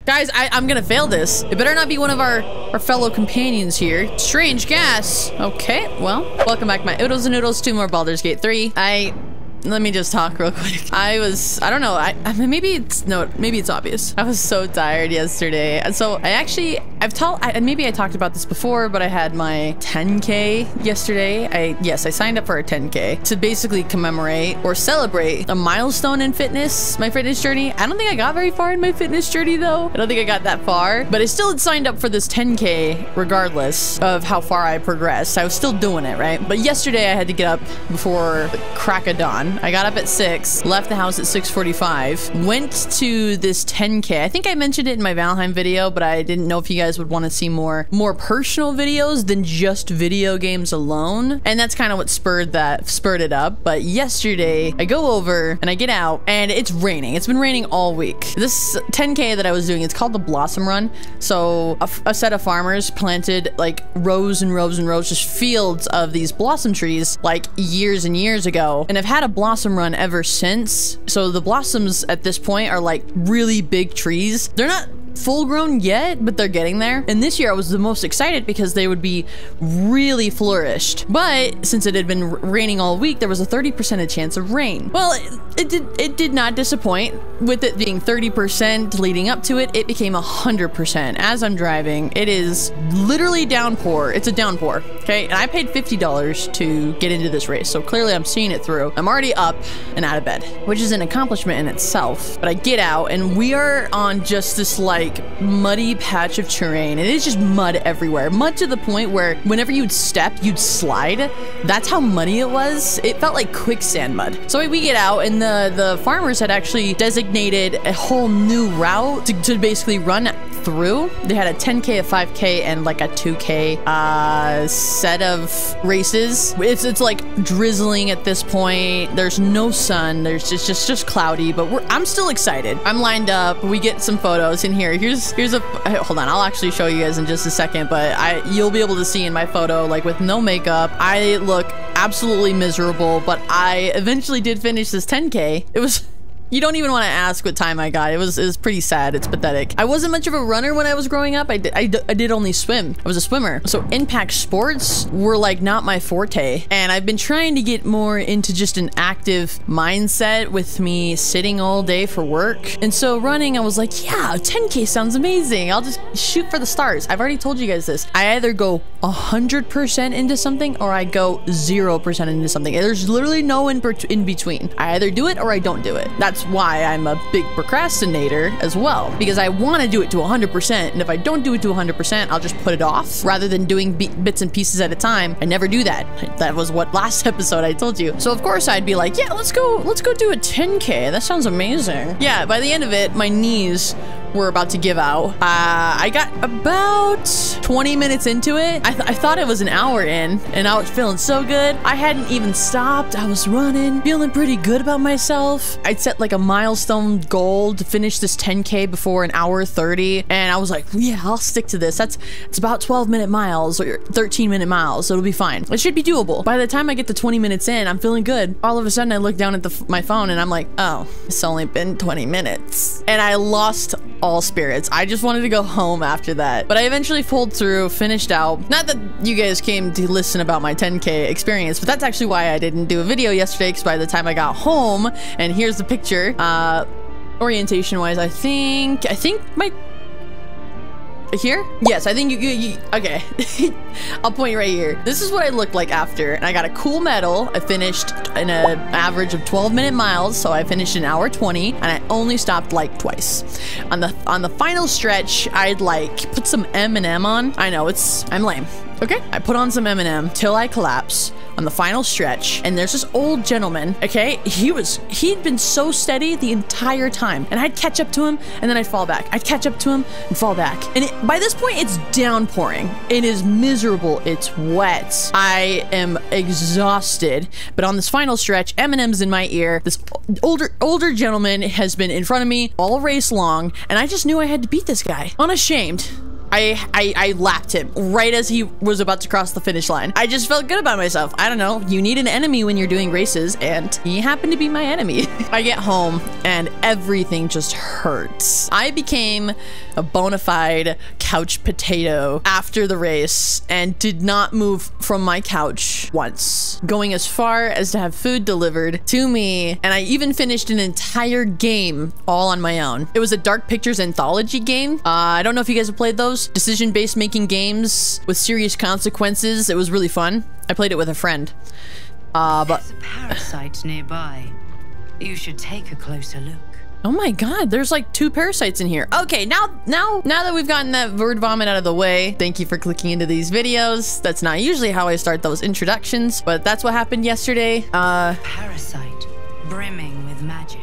Guys, I'm gonna fail this. It better not be one of our fellow companions here. Strange gas. Okay, well, welcome back, my oodles and noodles, to more Baldurs Gate 3. Let me just talk real quick. I don't know. I mean, maybe it's obvious. I was so tired yesterday. And so maybe I talked about this before, but I had my 10K yesterday. I signed up for a 10K to basically commemorate or celebrate a milestone in fitness, my fitness journey. I don't think I got very far in my fitness journey though. I don't think I got that far, but I still had signed up for this 10K regardless of how far I progressed. I was still doing it, right? But yesterday I had to get up before the crack of dawn. I got up at 6, left the house at 6:45, went to this 10K. I think I mentioned it in my Valheim video, but I didn't know if you guys would want to see more personal videos than just video games alone. And that's kind of what spurred it up. But yesterday I go over and I get out and it's raining. It's been raining all week. This 10K that I was doing, it's called the Blossom Run. So a set of farmers planted like rows and rows and rows, just fields of these blossom trees like years and years ago. And I've had a blossom run ever since. So the blossoms at this point are like really big trees. They're not full grown yet, but they're getting there. And this year I was the most excited because they would be really flourished. But since it had been raining all week, there was a 30% chance of rain. Well, it did not disappoint. With it being 30% leading up to it, it became 100%. As I'm driving, it is literally downpour. It's a downpour, okay? And I paid $50 to get into this race, so clearly I'm seeing it through. I'm already up and out of bed, which is an accomplishment in itself. But I get out and we are on just this like muddy patch of terrain. It is just mud everywhere. Mud to the point where whenever you'd step, you'd slide. That's how muddy it was. It felt like quicksand mud. So we get out and the farmers had actually designated a whole new route to basically run through. They had a 10K, a 5K, and like a 2K set of races. It's like drizzling at this point. There's no sun. It's just cloudy, but I'm still excited. I'm lined up. We get some photos in here. Here's a hold on. I'll actually show you guys in just a second, but you'll be able to see in my photo, like with no makeup, I look absolutely miserable, but I eventually did finish this 10K. It was You don't even want to ask what time I got. It was pretty sad. It's pathetic. I wasn't much of a runner when I was growing up. I did only swim. I was a swimmer. So impact sports were like not my forte. And I've been trying to get more into just an active mindset with me sitting all day for work. And so running, I was like, yeah, 10K sounds amazing. I'll just shoot for the stars. I've already told you guys this. I either go 100% into something or I go 0% into something. There's literally no in between. I either do it or I don't do it. That's why I'm a big procrastinator as well, because I want to do it to 100%, and if I don't do it to 100%, I'll just put it off rather than doing bits and pieces at a time. I never do that. That was what last episode I told you. So of course I'd be like, yeah, let's go do a 10K. That sounds amazing. Yeah, by the end of it, my knees were about to give out. I got about 20 minutes into it. I thought it was an hour in, and I was feeling so good. I hadn't even stopped. I was running, feeling pretty good about myself. I'd set like a milestone goal to finish this 10K before an hour 30, and I was like, yeah, I'll stick to this. It's about 12-minute miles or 13-minute miles, so it'll be fine. It should be doable. By the time I get to 20 minutes in, I'm feeling good. All of a sudden, I look down at my phone, and I'm like, oh, it's only been 20 minutes. And I lost all spirits. I just wanted to go home after that. But I eventually pulled through, finished out. Not that you guys came to listen about my 10K experience, but that's actually why I didn't do a video yesterday, because by the time I got home, and here's the picture, orientation wise, I think my here? Yes, I think you okay. I'll point right here. This is what I looked like after, and I got a cool medal. I finished in an average of 12-minute miles, so I finished in an hour 20, and I only stopped like twice. On the final stretch, I'd like put some M&M on. I know, I'm lame. Okay, I put on some M&M till I collapse on the final stretch, and there's this old gentleman, okay? He'd been so steady the entire time, and I'd catch up to him, and then I'd fall back. I'd catch up to him and fall back. And by this point, it's downpouring. It is miserable. It's wet. I am exhausted, but on this final stretch, M&M's in my ear. This older gentleman has been in front of me all race long, and I just knew I had to beat this guy. Unashamed. I lapped him right as he was about to cross the finish line. I just felt good about myself. I don't know. You need an enemy when you're doing races, and he happened to be my enemy. I get home and everything just hurts. I became a bona fide couch potato after the race and did not move from my couch once, going as far as to have food delivered to me, and I even finished an entire game all on my own. It was a Dark Pictures anthology game. I don't know if you guys have played those decision-based making games with serious consequences. It was really fun. I played it with a friend. But there's a parasite nearby. You should take a closer look. oh my god, there's like 2 parasites in here. Okay, now that we've gotten that word vomit out of the way, thank you for clicking into these videos. That's not usually how I start those introductions, but that's what happened yesterday. Parasite brimming with magic.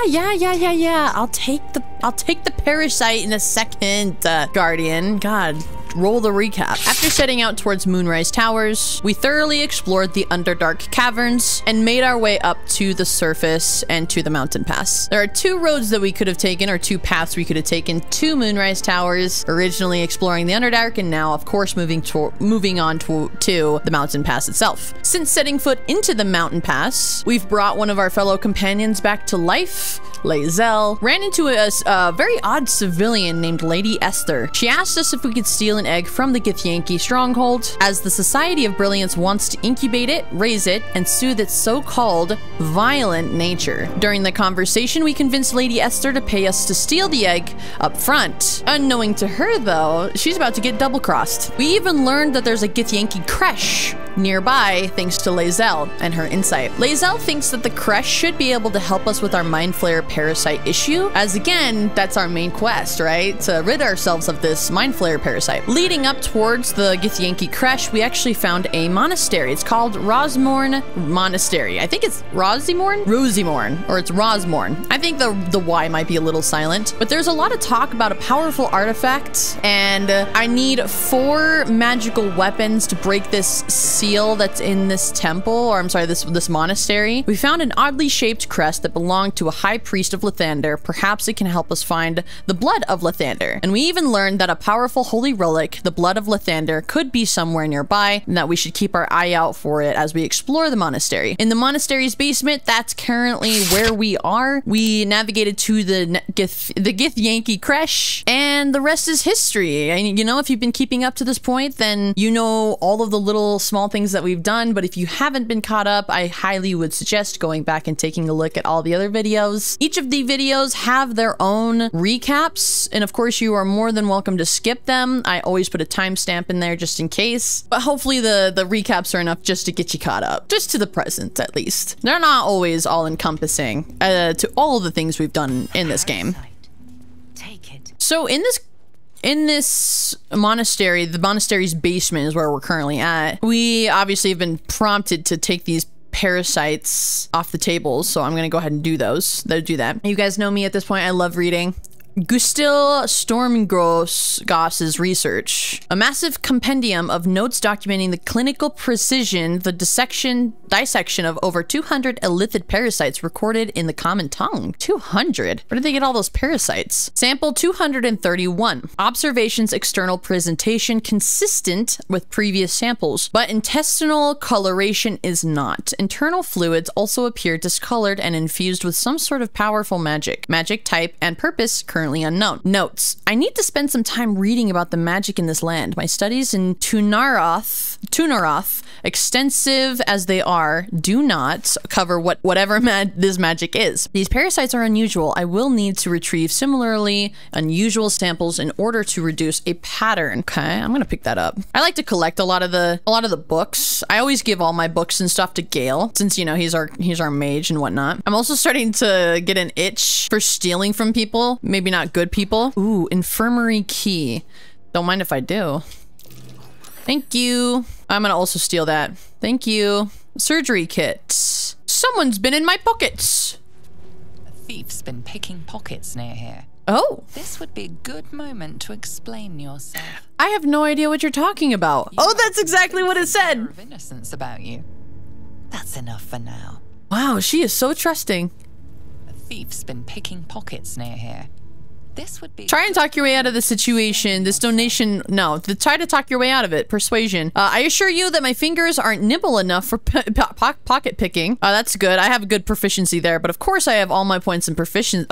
Yeah. I'll take the parasite in a second, Guardian. God. Roll the recap. After setting out towards Moonrise Towers, we thoroughly explored the Underdark caverns and made our way up to the surface and to the mountain pass. There are 2 roads that we could have taken, or 2 paths we could have taken to Moonrise Towers, originally exploring the Underdark and now of course moving on to the mountain pass itself. Since setting foot into the mountain pass, we've brought one of our fellow companions back to life. Lae'zel ran into a very odd civilian named Lady Esther. She asked us if we could steal an egg from the Githyanki stronghold, as the Society of Brilliance wants to incubate it, raise it, and soothe its so-called violent nature. During the conversation, we convinced Lady Esther to pay us to steal the egg up front. Unknowing to her, though, she's about to get double-crossed. We even learned that there's a Githyanki creche nearby thanks to Lae'zel and her insight. Lae'zel thinks that the creche should be able to help us with our Mind Flayer parasite issue, as again, that's our main quest, right? To rid ourselves of this Mind Flayer parasite. Leading up towards the Githyanki creche, we actually found a monastery. It's called Rosmorn Monastery. I think it's Rosimorn, or it's Rosmorn. I think the Y might be a little silent, but there's a lot of talk about a powerful artifact, and I need 4 magical weapons to break this seal that's in this temple, or I'm sorry, this monastery. We found an oddly shaped crest that belonged to a high priest of Lathander. Perhaps it can help us find the blood of Lathander. And we even learned that a powerful holy relic, the blood of Lathander, could be somewhere nearby, and that we should keep our eye out for it as we explore the monastery. In the monastery's basement, that's currently where we are. We navigated to the Githyanki creche, and the rest is history. And you know, if you've been keeping up to this point, then you know all of the little small things that we've done, but if you haven't been caught up, I highly would suggest going back and taking a look at all the other videos. Each of the videos have their own recaps, and of course you are more than welcome to skip them. I always put a timestamp in there just in case, but hopefully the recaps are enough just to get you caught up, just to the present at least. They're not always all encompassing to all of the things we've done in this game. Take it. So in this monastery, the monastery's basement is where we're currently at. We obviously have been prompted to take these parasites off the tables, so I'm gonna go ahead and do that. You guys know me at this point. I love reading. Gustil Stormgoss's research. A massive compendium of notes documenting the clinical precision, the dissection of over 200 illithid parasites recorded in the common tongue. 200? Where did they get all those parasites? Sample 231. Observations external presentation consistent with previous samples, but intestinal coloration is not. Internal fluids also appear discolored and infused with some sort of powerful magic. Magic type and purpose currently unknown. Notes. I need to spend some time reading about the magic in this land. My studies in Tunaroth, extensive as they are, do not cover whatever this magic is. These parasites are unusual. I will need to retrieve similarly unusual samples in order to reduce a pattern. Okay, I'm gonna pick that up. I like to collect a lot of the books. I always give all my books and stuff to Gale, since you know he's our mage and whatnot. I'm also starting to get an itch for stealing from people. Maybe not good people. Ooh, infirmary key. Don't mind if I do. Thank you. I'm gonna also steal that. Thank you. Surgery kit. Someone's been in my pockets. A thief's been picking pockets near here. Oh. This would be a good moment to explain yourself. I have no idea what you're talking about. Oh, that's exactly what it said. Of innocence about you. That's enough for now. Wow, she is so trusting. A thief's been picking pockets near here. This would be... Try and talk your way out of the situation. This donation... No, try to talk your way out of it. Persuasion. I assure you that my fingers aren't nimble enough for pocket picking. That's good. I have a good proficiency there. But of course I have all my points in persuasion.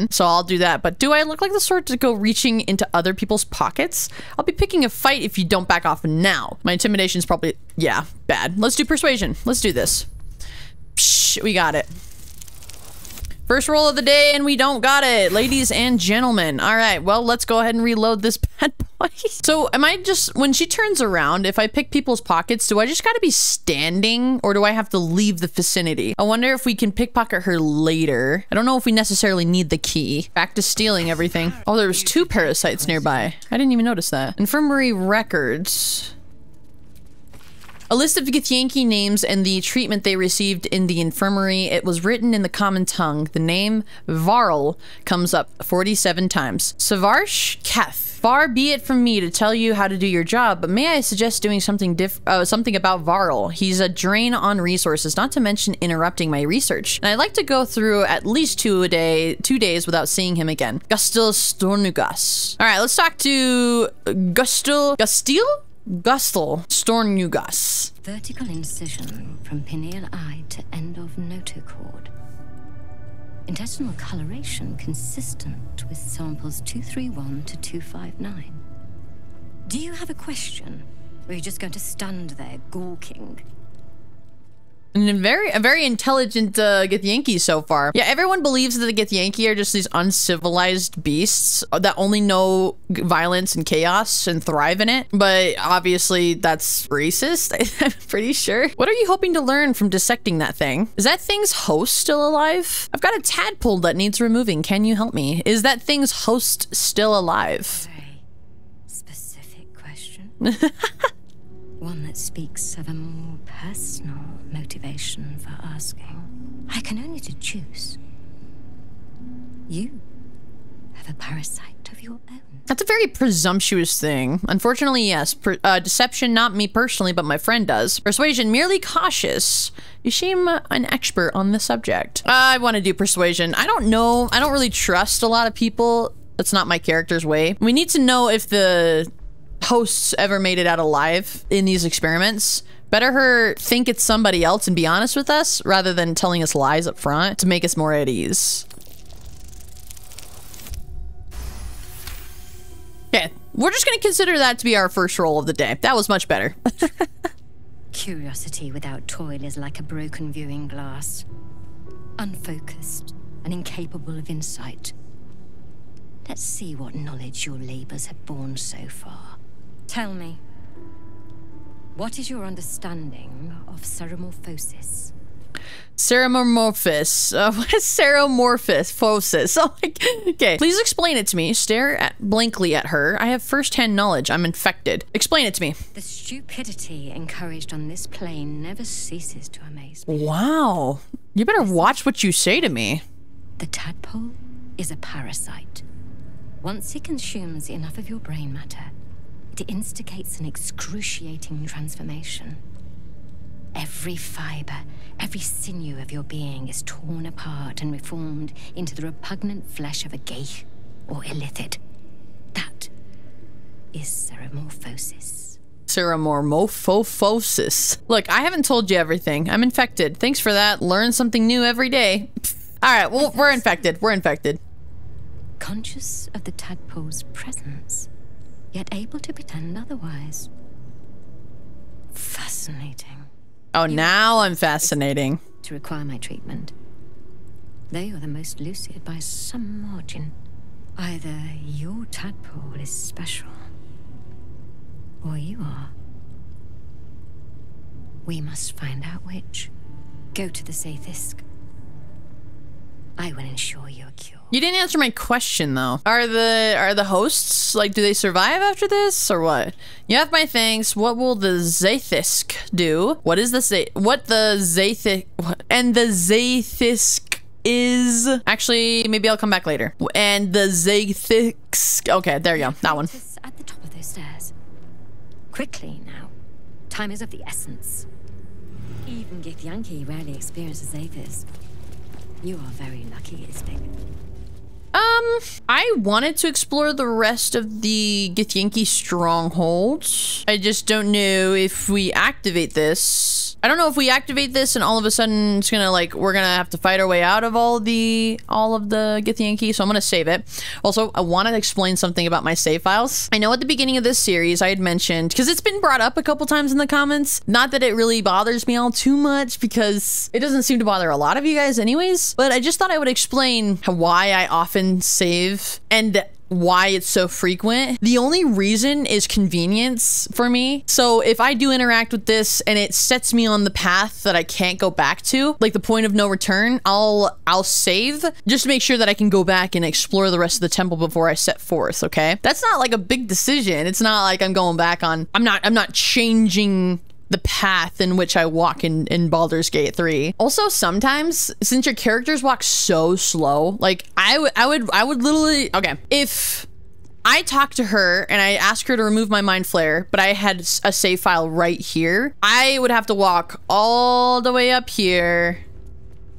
So I'll do that. But do I look like the sort to go reaching into other people's pockets? I'll be picking a fight if you don't back off now. My intimidation's probably... Yeah, bad. Let's do persuasion. Let's do this. Psh, we got it. First roll of the day, and we don't got it, ladies and gentlemen. All right, well, let's go ahead and reload this bad boy. So am I just, when she turns around, if I pick people's pockets, do I just gotta be standing, or do I have to leave the vicinity? I wonder if we can pickpocket her later. I don't know if we necessarily need the key. Back to stealing everything. Oh, there was 2 parasites nearby. I didn't even notice that. Infirmary records. A list of Githyanki names and the treatment they received in the infirmary. It was written in the common tongue. The name Varl comes up 47 times. Savarsh Keth. Far be it from me to tell you how to do your job, but may I suggest doing something something about Varl. He's a drain on resources, not to mention interrupting my research. And I'd like to go through at least 2 days without seeing him again. Gustil Stornugas. All right, let's talk to Gustil Stornugas. Vertical incision from pineal eye to end of notochord. Intestinal coloration consistent with samples 231 to 259. Do you have a question? Or are you just going to stand there gawking? And a very intelligent Githyanki so far. Yeah, everyone believes that the Githyanki are just these uncivilized beasts that only know violence and chaos and thrive in it. But obviously that's racist, I'm pretty sure. What are you hoping to learn from dissecting that thing? Is that thing's host still alive? I've got a tadpole that needs removing. Can you help me? Is that thing's host still alive? Very specific question. One that speaks of a more personal motivation for asking. I can only to choose. You have a parasite of your own. That's a very presumptuous thing. Unfortunately, yes. Deception, not me personally, but my friend does. Persuasion, merely cautious. You seem an expert on the subject. I want to do persuasion. I don't know. I don't really trust a lot of people. That's not my character's way. We need to know if the hosts ever made it out alive in these experiments. Better her think it's somebody else and be honest with us rather than telling us lies up front to make us more at ease. Okay, we're just gonna consider that to be our first roll of the day. That was much better. Curiosity without toil is like a broken viewing glass. Unfocused and incapable of insight. Let's see what knowledge your labors have borne so far. Tell me, what is your understanding of ceremorphosis? Ceremorphosis. What is ceremorphosis? Oh, okay, please explain it to me. Stare blankly at her. I have first-hand knowledge. I'm infected. Explain it to me. The stupidity encouraged on this plane never ceases to amaze me. Wow. You better watch what you say to me. The tadpole is a parasite. Once it consumes enough of your brain matter, it instigates an excruciating transformation. Every fiber, every sinew of your being is torn apart and reformed into the repugnant flesh of a geich or illithid. That is ceremorphosis. Ceremorphosis. Look, I haven't told you everything. I'm infected. Thanks for that. Learn something new every day. All right, well, we're infected. We're infected. Conscious of the tadpole's presence, yet able to pretend otherwise. Fascinating. Oh, now I'm fascinating. To require my treatment. They are the most lucid by some margin. Either your tadpole is special, or you are. We must find out which. Go to the Sathisk. I will ensure your cure. You didn't answer my question though. Are the hosts, like, do they survive after this or what? You have my thanks. What will the Zathisk do? What is the Zathisk is? Actually, maybe I'll come back later. And the Zathisk. Okay, there you go. That one. At the top of those stairs. Quickly now. Time is of the essence. Even Githyanki rarely experiences Zathisk. You are very lucky, Isbig. I wanted to explore the rest of the Githyanki strongholds. I just don't know if we activate this. I don't know if we activate this and all of a sudden it's gonna like, we're gonna have to fight our way out of all of the Githyanki, so I'm gonna save it. Also, I want to explain something about my save files. I know at the beginning of this series I had mentioned, because it's been brought up a couple times in the comments, not that it really bothers me all too much because it doesn't seem to bother a lot of you guys anyways, but I just thought I would explain why I often save and why it's so frequent. The only reason is convenience for me. So if I do interact with this and it sets me on the path that I can't go back to, like the point of no return, I'll save just to make sure that I can go back and explore the rest of the temple before I set forth, okay? That's not like a big decision. It's not like I'm going back on, I'm not changing the path in which I walk in Baldur's Gate 3. Also, sometimes, since your characters walk so slow, like I would literally, okay, if I talk to her and I ask her to remove my mind flare, but I had a save file right here, I would have to walk all the way up here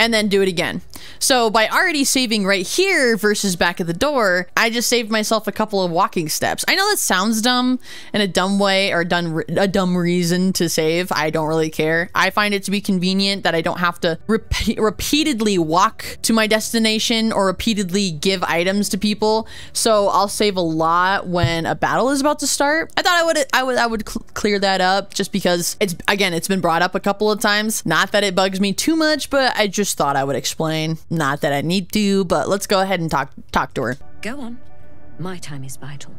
and then do it again. So by already saving right here versus back at the door, I just saved myself a couple of walking steps. I know that sounds dumb in a dumb way or a dumb reason to save. I don't really care. I find it to be convenient that I don't have to repeatedly walk to my destination or repeatedly give items to people. So I'll save a lot when a battle is about to start. I thought I would clear that up just because it's been brought up a couple of times. Not that it bugs me too much, but I just thought I would explain. Not that I need to, but let's go ahead and talk to her. Go on. My time is vital.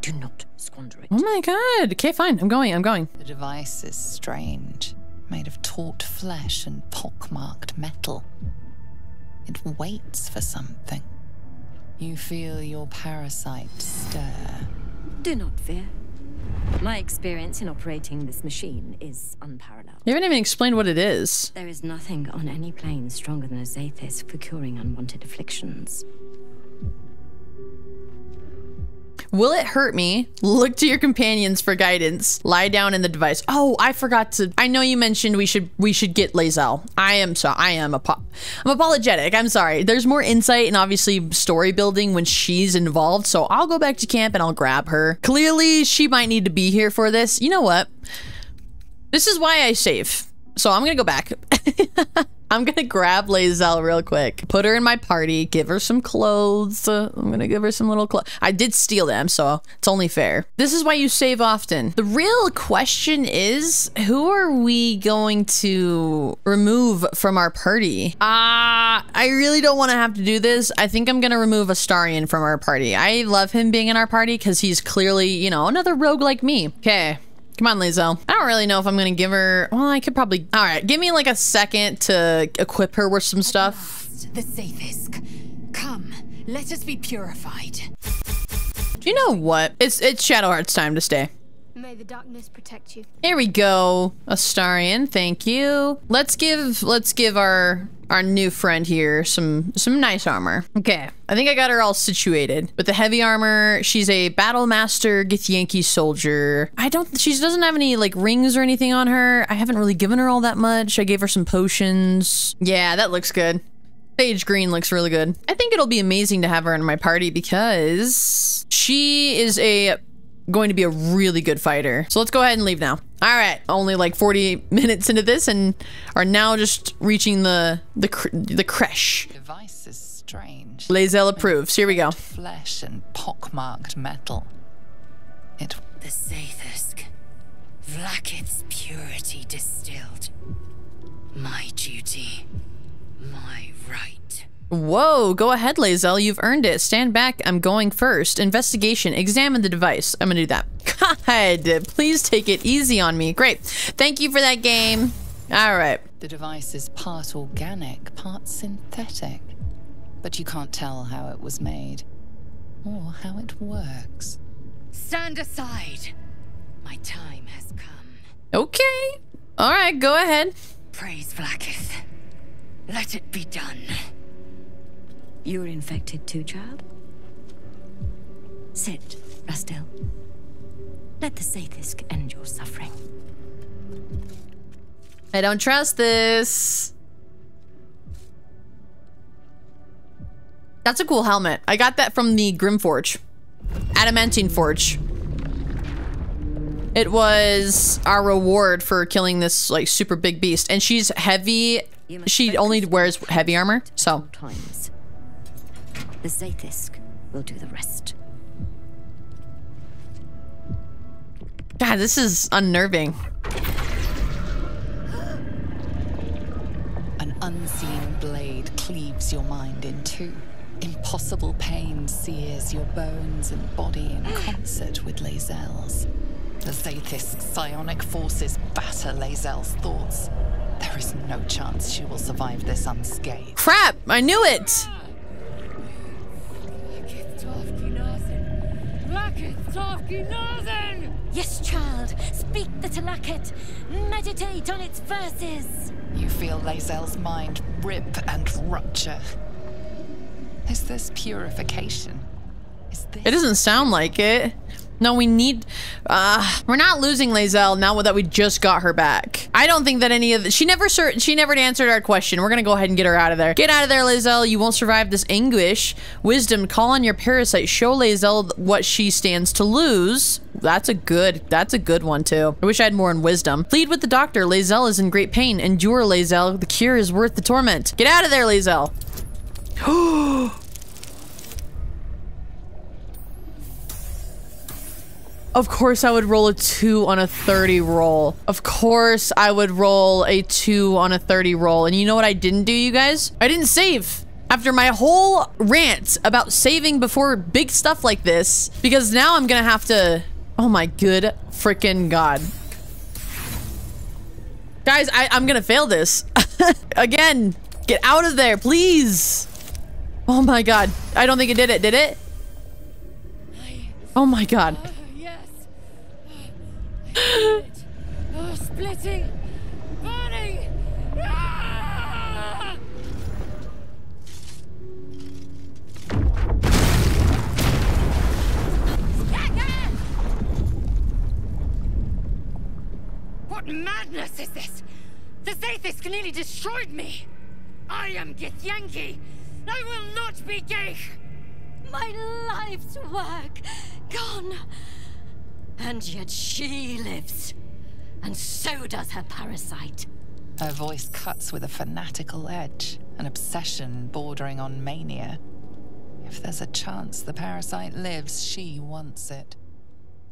Do not squander it. Oh my god. Okay, fine. I'm going. The device is strange, made of taut flesh and pockmarked metal. It waits for something. You feel your parasite stir. Do not fear. My experience in operating this machine is unparalleled. You haven't even explained what it is. There is nothing on any plane stronger than a Zathis for curing unwanted afflictions. Will it hurt me? Look to your companions for guidance. Lie down in the device. Oh, I forgot to. I know you mentioned we should get Lae'zel. I'm apologetic. I'm sorry. There's more insight and obviously story building when she's involved. So I'll go back to camp and I'll grab her. Clearly, she might need to be here for this. You know what? This is why I save. So I'm gonna go back. I'm gonna grab Lae'zel real quick. Put her in my party, give her some clothes. I'm gonna give her some little clothes. I did steal them, so it's only fair. This is why you save often. The real question is, who are we going to remove from our party? I really don't want to have to do this. I think I'm gonna remove Astarion from our party. I love him being in our party because he's clearly, you know, another rogue like me. Okay. Come on, Lae'zel. I don't really know if I'm gonna give her... Well, I could probably... All right, give me like a second to equip her with some stuff. The Zathis. Come, let us be purified. You know what? It's Shadowheart's time to stay. May the darkness protect you. Here we go, Astarion. Thank you. Let's give our new friend here some nice armor. Okay, I think I got her all situated. With the heavy armor, she's a battle master Githyanki soldier. She doesn't have any like rings or anything on her. I haven't really given her all that much. I gave her some potions. Yeah, that looks good. Sage green looks really good. I think it'll be amazing to have her in my party because she is going to be a really good fighter. So let's go ahead and leave now. All right, only like 40 minutes into this and are now just reaching the creche. Device is strange. Lae'zel approves. Here we go. Flesh and pockmarked metal. The Zathis. Vlaakith's purity distilled. My duty. My right. Whoa, go ahead, Lae'zel. You've earned it. Stand back. I'm going first. Investigation. Examine the device. I'm gonna do that. God, please take it easy on me. Great. Thank you for that game. All right. The device is part organic, part synthetic. But you can't tell how it was made or how it works. Stand aside. My time has come. Okay. All right, go ahead. Praise Vlaakith. Let it be done. You're infected too, child? Sit, Rastil. Let the Zathis end your suffering. I don't trust this. That's a cool helmet. I got that from the Grimforge. Adamantine Forge. It was our reward for killing this like super big beast. And she's heavy. She only wears heavy armor, so. Times. The Zaithisk will do the rest. God, this is unnerving. An unseen blade cleaves your mind in two. Impossible pain sears your bones and body in concert with Lae'zel's. The Zaithisk psionic forces batter Lae'zel's thoughts. There is no chance she will survive this unscathed. Crap! I knew it! Yes, child. Speak the Talaket. Meditate on its verses. You feel Lae'zel's mind rip and rupture. Is this purification? Is this... It doesn't sound like it. No, we need... we're not losing Lae'zel now that we just got her back. I don't think that any of the... She never answered our question. We're gonna go ahead and get her out of there. Get out of there, Lae'zel. You won't survive this anguish. Wisdom, call on your parasite. Show Lae'zel what she stands to lose. That's a good one too. I wish I had more in wisdom. Plead with the doctor. Lae'zel is in great pain. Endure, Lae'zel. The cure is worth the torment. Get out of there, Lae'zel. Of course I would roll a 2 on a 30 roll. Of course I would roll a 2 on a 30 roll. And you know what I didn't do, you guys? I didn't save. After my whole rant about saving before big stuff like this, because now I'm gonna have to... Oh my good freaking God. Guys, I'm gonna fail this. Again, get out of there, please. Oh my God. I don't think it did it? Oh my God. Oh, splitting, burning. Ah! What madness is this? The Zaithisk nearly destroyed me. I am Githyanki. I will not be Geich. My life's work gone. And yet she lives. And so does her parasite. Her voice cuts with a fanatical edge, an obsession bordering on mania. If there's a chance the parasite lives, she wants it.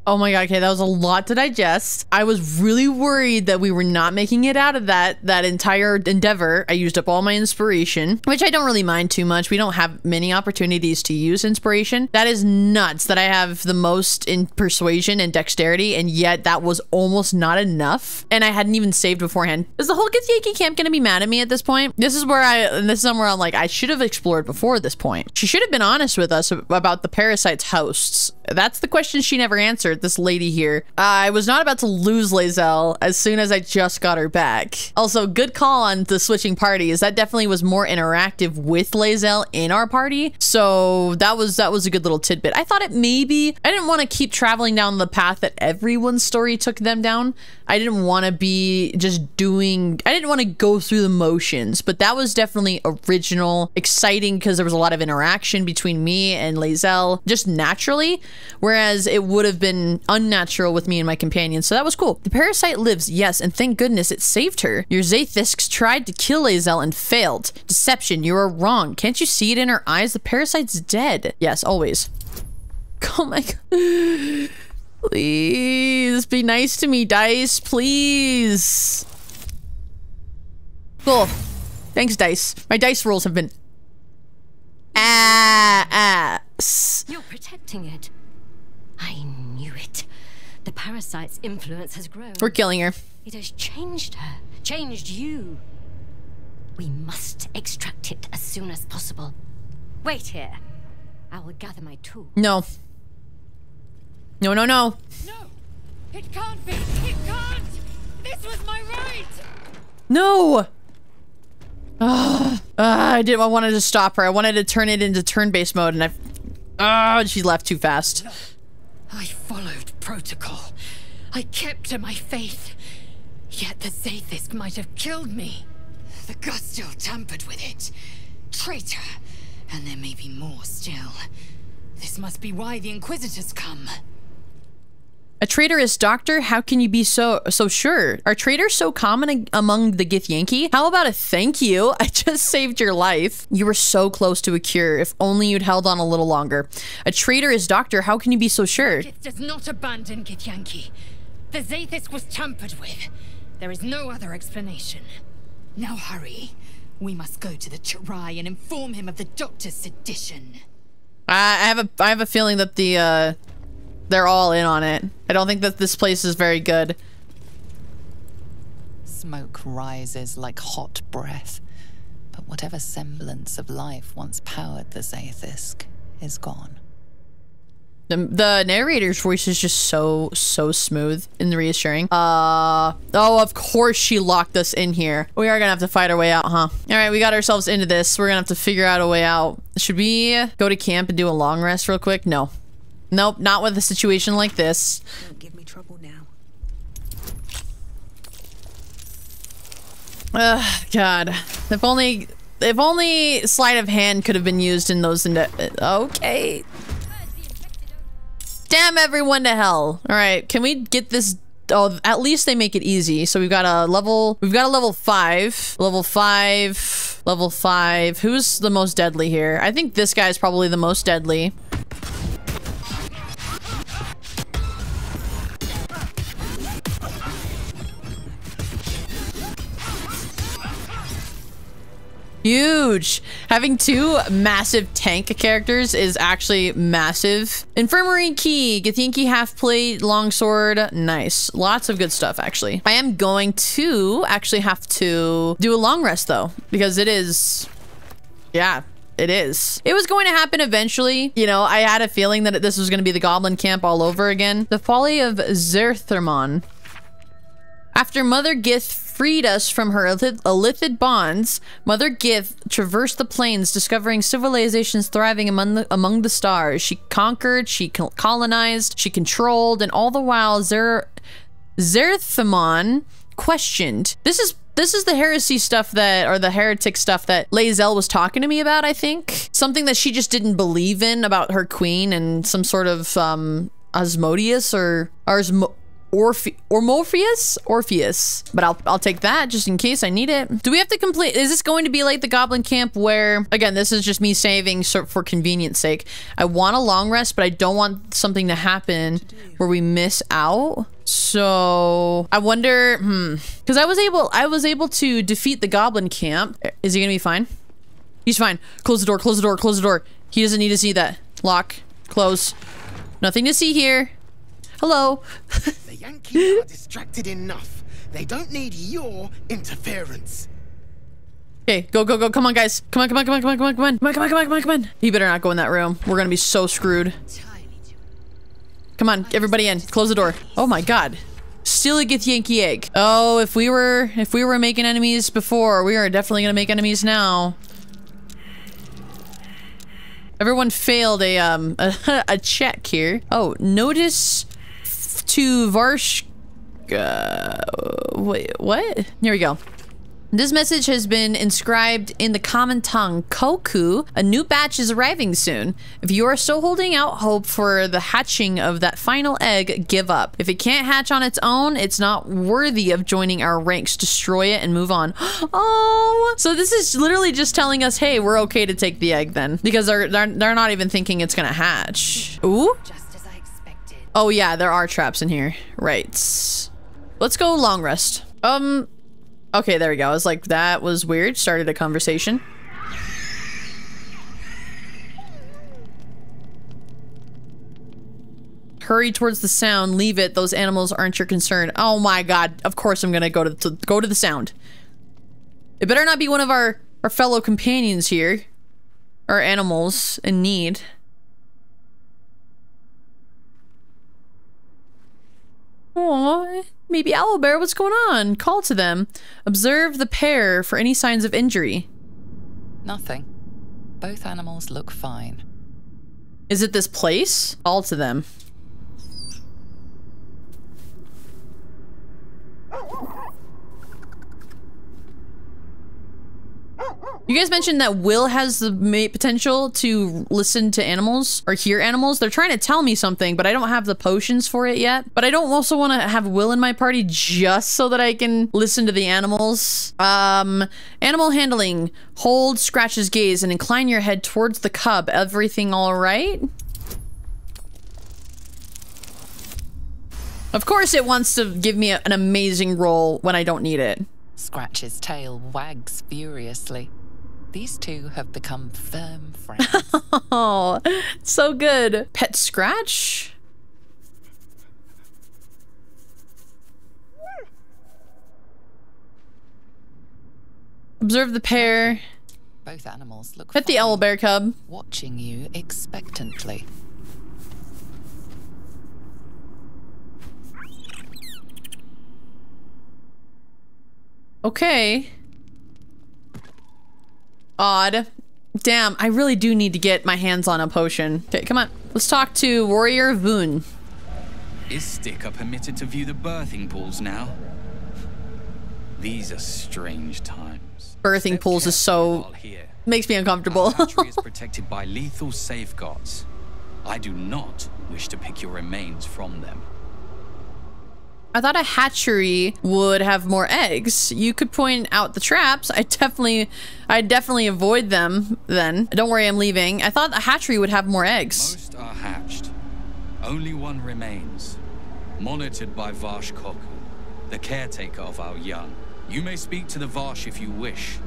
Oh my God, okay, that was a lot to digest. I was really worried that we were not making it out of that entire endeavor. I used up all my inspiration, which I don't really mind too much. We don't have many opportunities to use inspiration. That is nuts that I have the most in persuasion and dexterity, and yet that was almost not enough. And I hadn't even saved beforehand. Is the whole Githyanki camp gonna be mad at me at this point? This is where I'm like, I should have explored before this point. She should have been honest with us about the parasite's hosts. That's the question she never answered, this lady here. I was not about to lose Lae'zel as soon as I just got her back. Also, good call on the switching parties. That definitely was more interactive with Lae'zel in our party. So that was a good little tidbit. I thought it maybe, I didn't want to keep traveling down the path that everyone's story took them down. I didn't want to be just doing, I didn't want to go through the motions, but that was definitely original, exciting because there was a lot of interaction between me and Lae'zel just naturally. Whereas it would have been unnatural with me and my companions. So that was cool. The parasite lives, yes, and thank goodness it saved her. Your Zaithisks tried to kill Lae'zel and failed. Deception, you are wrong. Can't you see it in her eyes? The parasite's dead. Yes, always. Oh my God. Please be nice to me, Dice. Please. Cool. Thanks, Dice. My dice rolls have been ass. You're protecting it. I knew it. The parasite's influence has grown. We're killing her. It has changed her, changed you. We must extract it as soon as possible. Wait here. I will gather my tools. No. No, no, no. No, it can't be. It can't. This was my right. No. I wanted to stop her. I wanted to turn it into turn-based mode, and she left too fast. I followed protocol. I kept to my faith. Yet the Zaithisk might have killed me. The Gustil tampered with it. Traitor. And there may be more still. This must be why the Inquisitors come. A traitorous doctor? How can you be so sure? Are traitors so common among the Githyanki? How about a thank you? I just saved your life. You were so close to a cure. If only you'd held on a little longer. A traitorous doctor? How can you be so sure? It does not abandon Githyanki. The Zaithis was tampered with. There is no other explanation. Now hurry. We must go to the Chirai and inform him of the doctor's sedition. I have a feeling that they're all in on it. I don't think that this place is very good. Smoke rises like hot breath, but whatever semblance of life once powered the Zaithisk is gone. The narrator's voice is just so smooth and reassuring. Oh, of course she locked us in here. We are gonna have to fight our way out, huh? All right, we got ourselves into this. We're gonna have to figure out a way out. Should we go to camp and do a long rest real quick? No. Nope, not with a situation like this. Don't give me trouble now. God. If only sleight of hand could have been used in those. Okay. Damn everyone to hell. All right, can we get this? Oh, at least they make it easy. So we've got a level 5. Level 5. Who's the most deadly here? I think this guy's probably the most deadly. Huge. Having 2 massive tank characters is actually massive. Infirmary key, Githyanki half plate, longsword. Nice. Lots of good stuff, actually. I am going to actually have to do a long rest though, because it is, yeah, it is. It was going to happen eventually. You know, I had a feeling that this was going to be the goblin camp all over again. The folly of Zerthermon. After Mother Gith freed us from her illithid bonds, Mother Gith traversed the plains, discovering civilizations thriving among the stars. She conquered, she colonized, she controlled, and all the while Zerthamon questioned. This is the heresy stuff that, or the heretic stuff that Lae'zel was talking to me about, I think. Something that she just didn't believe in about her queen and some sort of Asmodeus or Morpheus? Orpheus. But I'll take that just in case I need it. Do we have to complete? Is this going to be like the goblin camp where, again, this is just me saving for convenience sake. I want a long rest, but I don't want something to happen where we miss out. So I wonder, because I was able to defeat the goblin camp. Is he gonna be fine? He's fine. Close the door, close the door, close the door. He doesn't need to see that. Lock, close. Nothing to see here. Hello. The Yankees are distracted enough. They don't need your interference. Okay, go, go, go. Come on, guys. Come on, come on, come on, come on, come on, come on. Come on, come on, come on, come on, come on. He better not go in that room. We're gonna be so screwed. Come on, everybody in. Close the door. Oh my god. Steal a Githyanki egg. Oh, if we were making enemies before, we are definitely gonna make enemies now. Everyone failed a check here. Oh, notice to Varsh. Wait, what? Here we go. This message has been inscribed in the common tongue. Koku, a new batch is arriving soon. If you are still holding out hope for the hatching of that final egg, give up. If it can't hatch on its own, it's not worthy of joining our ranks. Destroy it and move on. Oh, so this is literally just telling us, hey, we're okay to take the egg then, because they're not even thinking it's gonna hatch. Ooh. Just as I expected. Oh yeah, there are traps in here. Right. Let's go long rest. Okay, there we go. I was like, that was weird. Started a conversation. Hurry towards the sound. Leave it. Those animals aren't your concern. Oh my god. Of course I'm gonna go to the sound. It better not be one of our fellow companions here. Or animals in need. Aww. Maybe Owlbear, what's going on? Call to them. Observe the pair for any signs of injury. Nothing. Both animals look fine. Is it this place? Call to them. You guys mentioned that Will has the potential to listen to animals or hear animals. They're trying to tell me something, but I don't have the potions for it yet. But I don't also want to have Will in my party just so that I can listen to the animals. Animal handling. Hold Scratch's gaze and incline your head towards the cub. Everything all right? Of course it wants to give me an amazing roll when I don't need it. Scratch's tail wags furiously. These two have become firm friends. Oh, so good. Pet Scratch? Observe the pair. Both animals look Pet the owl bear cub. watching you expectantly. Okay. Odd. Damn, I really do need to get my hands on a potion. Okay, come on. Let's talk to Warrior Voon. Is Sticker permitted to view the birthing pools now? These are strange times. Birthing pools is so... makes me uncomfortable. Our hatchery is protected by lethal safeguards. I do not wish to pick your remains from them. I thought a hatchery would have more eggs. You could point out the traps. I'd definitely avoid them then. Don't worry, I'm leaving. I thought a hatchery would have more eggs. Most are hatched. Only one remains. Monitored by Varsh Koku, the caretaker of our young. You may speak to the Varsh if you wish,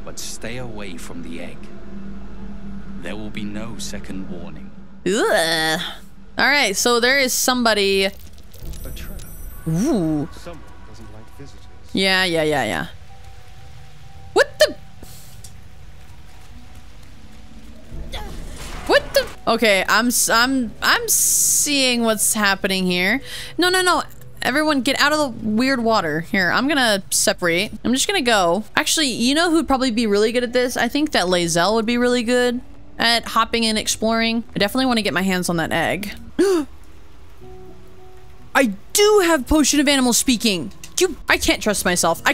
but stay away from the egg. There will be no second warning. Ugh. All right, so there is somebody... Ooh. Someone doesn't like visitors. Yeah. What the? What the? Okay, I'm seeing what's happening here. No. Everyone get out of the weird water. Here, I'm gonna separate. I'm just gonna go. Actually, you know who'd probably be really good at this? I think that Lae'zel would be really good at hopping and exploring. I definitely want to get my hands on that egg. I do have Potion of Animal Speaking. I can't trust myself. I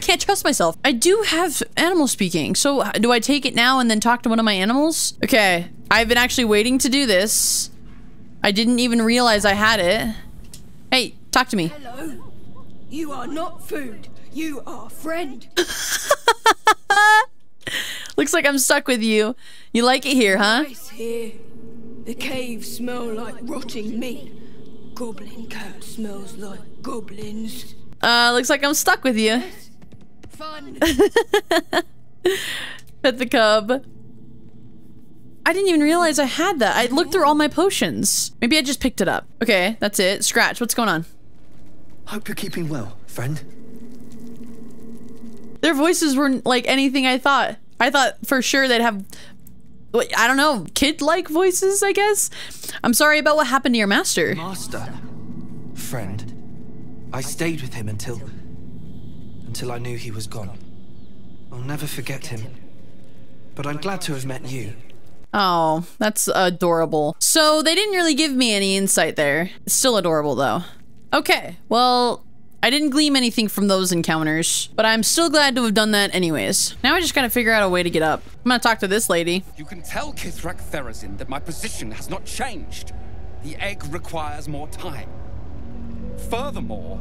do have animal speaking. So do I take it now and then talk to one of my animals? Okay. I've been actually waiting to do this. I didn't even realize I had it. Hey, talk to me. Hello. You are not food. You are friend. Looks like I'm stuck with you. You like it here, huh? Nice here. The caves smell like rotting meat. Goblin cat smells like goblins. Looks like I'm stuck with you. Fun. Pet the cub. I didn't even realize I had that. I looked through all my potions. Maybe I just picked it up. Okay, that's it. Scratch, what's going on? Hope you're keeping well, friend. Their voices weren't like anything I thought. I thought for sure they'd have... I don't know, kid-like voices, I guess? I'm sorry about what happened to your master. Master. Friend. I stayed with him until I knew he was gone. I'll never forget him. But I'm glad to have met you. Oh, that's adorable. So they didn't really give me any insight there. It's still adorable though. Okay, well, I didn't glean anything from those encounters, but I'm still glad to have done that anyways. Now I just gotta figure out a way to get up. I'm gonna talk to this lady. You can tell Kithrak Therazin that my position has not changed. The egg requires more time. Furthermore...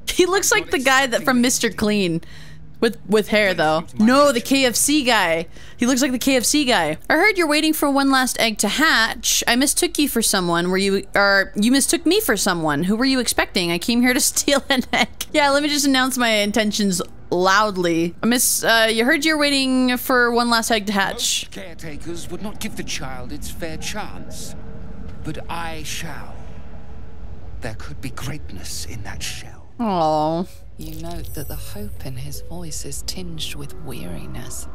He looks like the guy that from Mr. Clean. With hair though. No, the KFC guy. He looks like the KFC guy. I heard you're waiting for one last egg to hatch. I mistook you for someone. You mistook me for someone. Who were you expecting? I came here to steal an egg. Yeah, let me just announce my intentions loudly. You heard you're waiting for one last egg to hatch. Most caretakers would not give the child its fair chance. But I shall. There could be greatness in that shell. Aww. You note that the hope in his voice is tinged with weariness.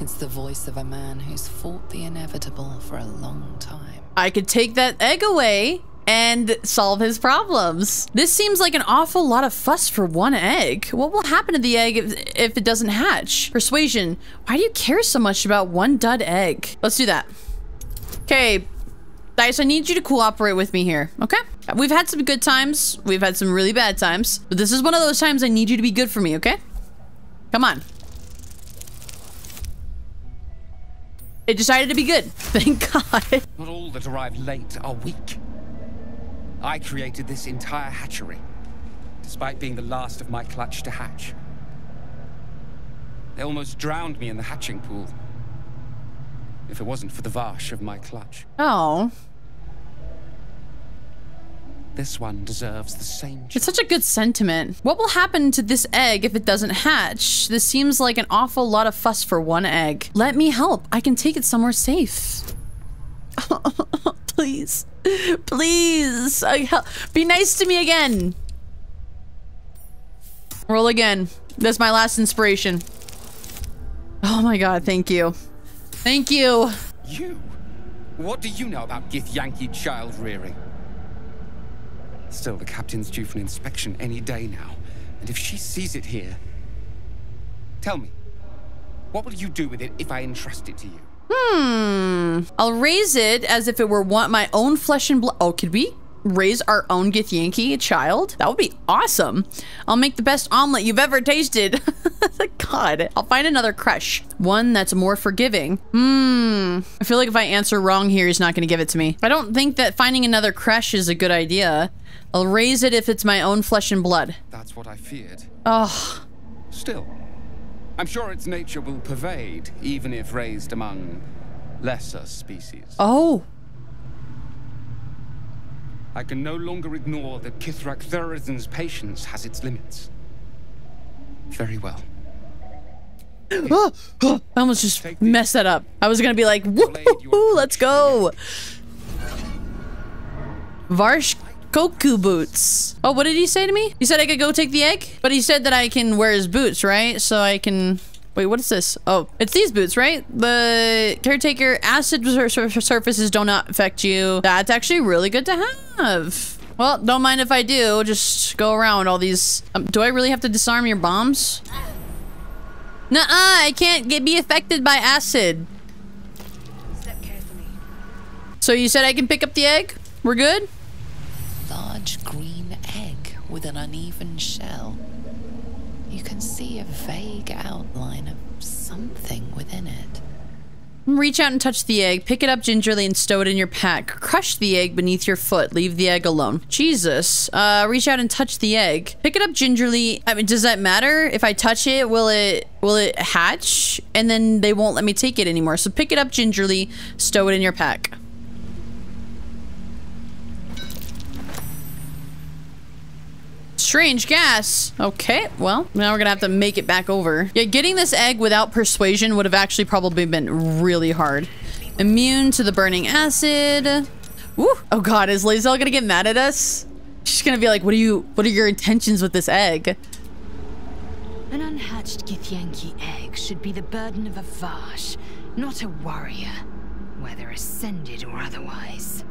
It's the voice of a man who's fought the inevitable for a long time. I could take that egg away and solve his problems. This seems like an awful lot of fuss for one egg. What will happen to the egg if it doesn't hatch? Persuasion. Why do you care so much about one dud egg? Let's do that. Okay. Dice, I need you to cooperate with me here, okay? We've had some good times. We've had some really bad times. But this is one of those times I need you to be good for me, okay? Come on. It decided to be good. Thank God. Not all that arrive late are weak. I created this entire hatchery, despite being the last of my clutch to hatch. They almost drowned me in the hatching pool, if it wasn't for the Varsh of my clutch. Oh. This one deserves the same. It's such a good sentiment. What will happen to this egg if it doesn't hatch? This seems like an awful lot of fuss for one egg. Let me help. I can take it somewhere safe. Please. Please. Be nice to me again. Roll again. That's my last inspiration. Oh my God, thank you. Thank you. You? What do you know about Githyanki child rearing? Still, the captain's due for an inspection any day now. And if she sees it here... Tell me, what will you do with it if I entrust it to you? I'll raise it as if it were my own flesh and blood. Oh, could we raise our own Githyanki child? That would be awesome. I'll make the best omelet you've ever tasted. God, I'll find another crush. One that's more forgiving. I feel like if I answer wrong here, he's not going to give it to me. I don't think that finding another crush is a good idea. I'll raise it if it's my own flesh and blood. That's what I feared. Oh. Still, I'm sure its nature will pervade, even if raised among lesser species. Oh. I can no longer ignore that Kithrak Thurizen's patience has its limits. Very well. I almost just messed that up. I was gonna be like, woohoo, let's go. Varsh Koku boots. Oh, what did he say to me? He said I could go take the egg, but he said that I can wear his boots, right? So I can... Wait, what is this? Oh, it's these boots, right? The caretaker acid surfaces do not affect you. That's actually really good to have. Well, don't mind if I do. Just go around all these. Do I really have to disarm your bombs? Nuh-uh, I can't be affected by acid. Step carefully. So you said I can pick up the egg? We're good? Large green egg with an uneven shell. You can see a vague outline of something within it. Reach out and touch the egg. Pick it up gingerly and stow it in your pack. Crush the egg beneath your foot. Leave the egg alone. Jesus. Reach out and touch the egg. Pick it up gingerly. I mean, does that matter? If I touch it, will it hatch? And then they won't let me take it anymore. So pick it up gingerly. Stow it in your pack. Strange gas. Okay, well, now we're gonna have to make it back over. Yeah, getting this egg without persuasion would have actually probably been really hard. Immune to the burning acid. Woo. Oh God, is Lae'zel gonna get mad at us? She's gonna be like, what are your intentions with this egg? An unhatched Githyanki egg should be the burden of a Varsh, not a warrior, whether ascended or otherwise.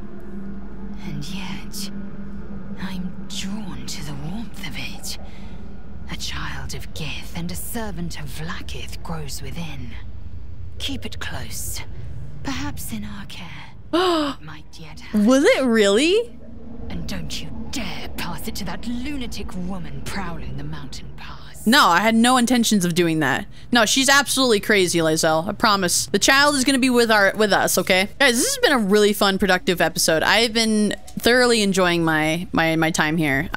And yet, I'm drawn to the warmth of it. A child of Gith and a servant of Vlaakith grows within. Keep it close. Perhaps in our care. It might yet have. Was it really? And don't you dare pass it to that lunatic woman prowling the mountain pass. No, I had no intentions of doing that. No, she's absolutely crazy, Lae'zel. I promise. The child is gonna be with us, okay? Guys, this has been a really fun, productive episode. I've been thoroughly enjoying my time here.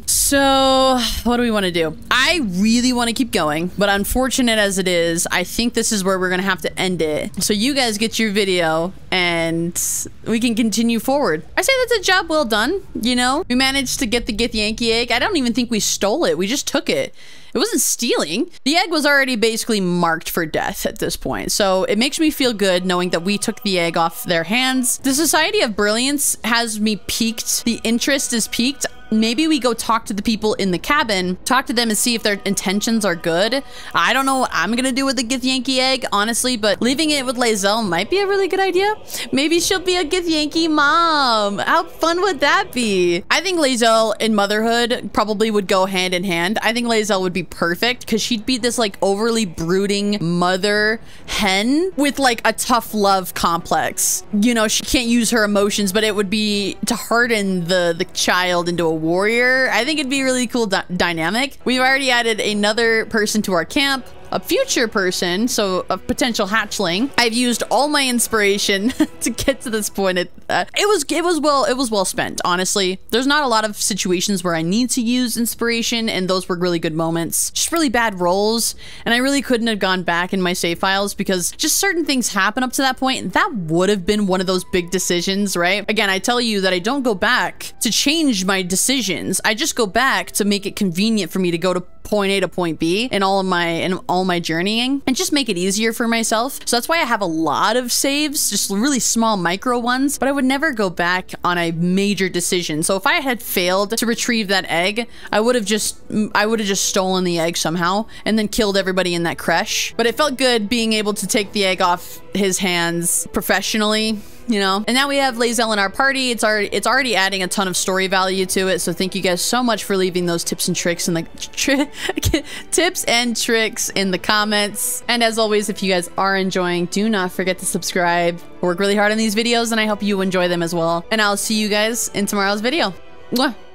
So what do we want to do? I really want to keep going, but unfortunate as it is, I think this is where we're gonna have to end it. So you guys get your video and we can continue forward. I say that's a job well done, you know? We managed to get the Githyanki egg. I don't even think we stole it. We just took it. It wasn't stealing. The egg was already basically marked for death at this point. So it makes me feel good knowing that we took the egg off their hands. The Society of Brilliance has me piqued. The interest is piqued. Maybe we go talk to the people in the cabin, talk to them and see if their intentions are good. I don't know what I'm gonna do with the Githyanki egg, honestly, but leaving it with Lae'zel might be a really good idea. Maybe she'll be a Githyanki mom. How fun would that be? I think Lae'zel in motherhood probably would go hand in hand. I think Lae'zel would be perfect because she'd be this like overly brooding mother hen with like a tough love complex. You know, she can't use her emotions, but it would be to harden the child into a warrior. I think it'd be a really cool dynamic. We've already added another person to our camp. a future person, so a potential hatchling. I've used all my inspiration to get to this point. It was well spent, honestly. There's not a lot of situations where I need to use inspiration, and those were really good moments. Just really bad rolls, and I really couldn't have gone back in my save files because just certain things happen up to that point, and that would have been one of those big decisions, right? Again, I tell you that I don't go back to change my decisions. I just go back to make it convenient for me to go to point A to point B in all my journeying and just make it easier for myself. So that's why I have a lot of saves, just really small micro ones, but I would never go back on a major decision. So if I had failed to retrieve that egg, I would have just stolen the egg somehow and then killed everybody in that creche. But it felt good being able to take the egg off his hands professionally, you know? And now we have Lae'zel in our party. It's already adding a ton of story value to it. So thank you guys so much for leaving those tips and tricks in the tips and tricks in the comments. And as always, if you guys are enjoying, do not forget to subscribe. I work really hard on these videos and I hope you enjoy them as well. And I'll see you guys in tomorrow's video. Mwah.